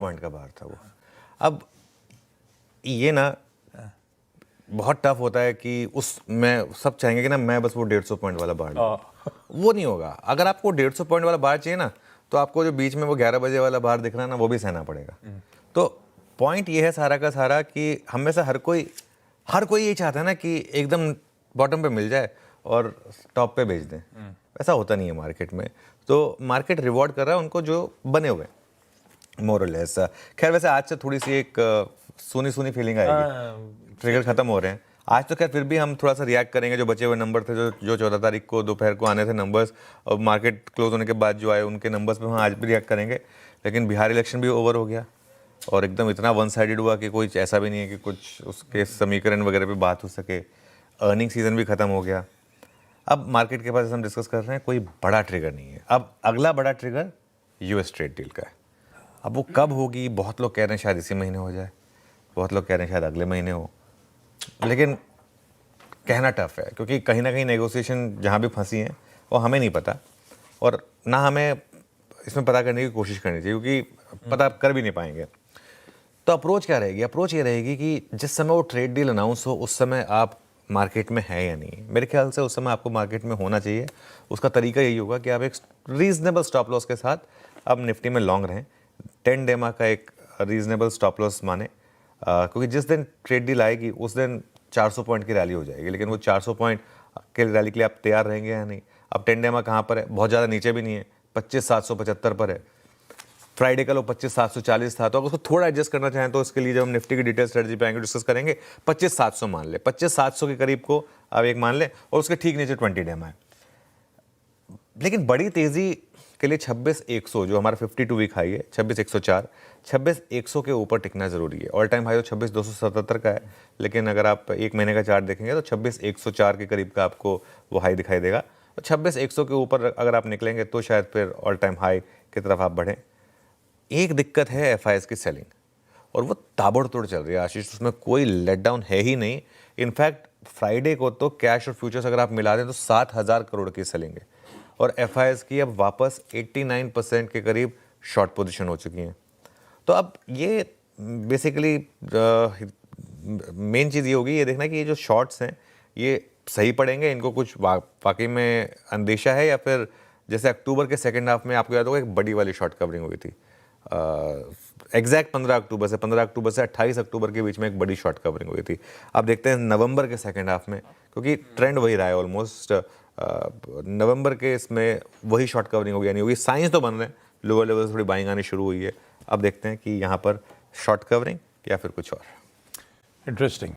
Point का बाहर था वो। अब ये ना बहुत टफ होता है कि मैं सब चाहेंगे कि ना मैं बस वो 150 पॉइंट वाला बाहर लूं। वो नहीं होगा। अगर आपको 150 पॉइंट वाला बाहर चाहिए ना, तो आपको जो बीच में वो 11 बजे वाला बाहर दिख रहा है ना, वो भी सहना पड़ेगा। तो पॉइंट ये है सारा का सारा कि हम में से हर कोई यही चाहता है ना कि एकदम बॉटम पे मिल जाए और टॉप पे भेज दें। ऐसा होता नहीं है मार्केट में। तो मार्केट रिवॉर्ड कर रहा है उनको जो बने हुए मोर और लेस। खैर वैसे आज से थोड़ी सी एक सूनी सूनी फीलिंग आएगी, ट्रिगर खत्म हो रहे हैं आज तो। खैर फिर भी हम थोड़ा सा रिएक्ट करेंगे। जो बचे हुए नंबर थे जो 14 तारीख को दोपहर को आने थे नंबर्स, और मार्केट क्लोज होने के बाद जो आए उनके नंबर्स पे हम आज भी रिएक्ट करेंगे। लेकिन बिहार इलेक्शन भी ओवर हो गया और एकदम इतना वन साइडेड हुआ कि कोई ऐसा भी नहीं है कि कुछ उसके समीकरण वगैरह पे बात हो सके। अर्निंग सीजन भी खत्म हो गया। अब मार्केट के पास हम डिस्कस कर रहे हैं, कोई बड़ा ट्रिगर नहीं है। अब अगला बड़ा ट्रिगर यूएस ट्रेड डील का है। अब वो कब होगी? बहुत लोग कह रहे हैं शायद इसी महीने हो जाए, बहुत लोग कह रहे हैं शायद अगले महीने हो, लेकिन कहना टफ है क्योंकि कहीं ना कहीं नेगोशिएशन जहाँ भी फंसी हैं वो हमें नहीं पता, और ना हमें इसमें पता करने की कोशिश करनी चाहिए क्योंकि पता कर भी नहीं पाएंगे। तो अप्रोच क्या रहेगी? अप्रोच ये रहेगी कि जिस समय वो ट्रेड डील अनाउंस हो उस समय आप मार्केट में है या नहीं। मेरे ख्याल से उस समय आपको मार्केट में होना चाहिए। उसका तरीका यही होगा कि आप एक रीजनेबल स्टॉप लॉस के साथ अब निफ्टी में लॉन्ग रहें। 10 डेमा का एक रीजनेबल स्टॉप लॉस माने, क्योंकि जिस दिन ट्रेड डील आएगी उस दिन 400 पॉइंट की रैली हो जाएगी। लेकिन वो 400 पॉइंट के रैली के लिए आप तैयार रहेंगे या नहीं? अब 10 डेमा कहाँ पर है? बहुत ज़्यादा नीचे भी नहीं है, 25,775 पर है। फ्राइडे का लो 25,740 था। तो अगर उसको थोड़ा एडजस्ट करना चाहें तो इसके लिए जब हम निफ्टी की डिटेल स्ट्रेटजी पे आएंगे डिस्कस करेंगे, 25,700 मान ले, 25,700 के करीब को आप एक मान लें और उसके ठीक नीचे 20 डेमा है। लेकिन बड़ी तेजी के लिए 26,100 जो हमारा 52 वीक हाई है, 26,104, 26,100 के ऊपर टिकना जरूरी है। ऑल टाइम हाई तो 26,277 का है, लेकिन अगर आप एक महीने का चार्ट देखेंगे तो 26,104 के करीब का आपको वो हाई दिखाई देगा। तो 26,100 के ऊपर अगर आप निकलेंगे तो शायद फिर ऑल टाइम हाई की तरफ आप बढ़ें। एक दिक्कत है एफआईएस की सेलिंग, और वो ताबड़तोड़ चल रही है आशीष, उसमें कोई लेट डाउन है ही नहीं। इनफैक्ट फ्राइडे को तो कैश और फ्यूचर्स अगर आप मिला दें तो 7,000 करोड़ की सेलिंग है, और एफआईएस की अब वापस 89% के करीब शॉर्ट पोजीशन हो चुकी हैं। तो अब ये बेसिकली मेन चीज़ ये होगी, ये देखना कि ये जो शॉर्ट्स हैं ये सही पड़ेंगे, इनको कुछ वाकई में अंदेशा है, या फिर जैसे अक्टूबर के सेकेंड हाफ में आपको याद होगा एक बड़ी वाली शॉर्ट कवरिंग हुई थी एग्जैक्ट 15 अक्टूबर से 28 अक्टूबर के बीच में एक बड़ी शॉर्ट कवरिंग हुई थी। अब देखते हैं नवंबर के सेकेंड हाफ में, क्योंकि ट्रेंड वही रहा है ऑलमोस्ट। नवंबर के इसमें वही शॉर्ट कवरिंग होगी या नहीं होगी। साइंस तो बन रहे हैं, लोअर लेवल से थोड़ी बाइंग आनी शुरू हुई है। अब देखते हैं कि यहाँ पर शॉर्ट कवरिंग या फिर कुछ और। इंटरेस्टिंग।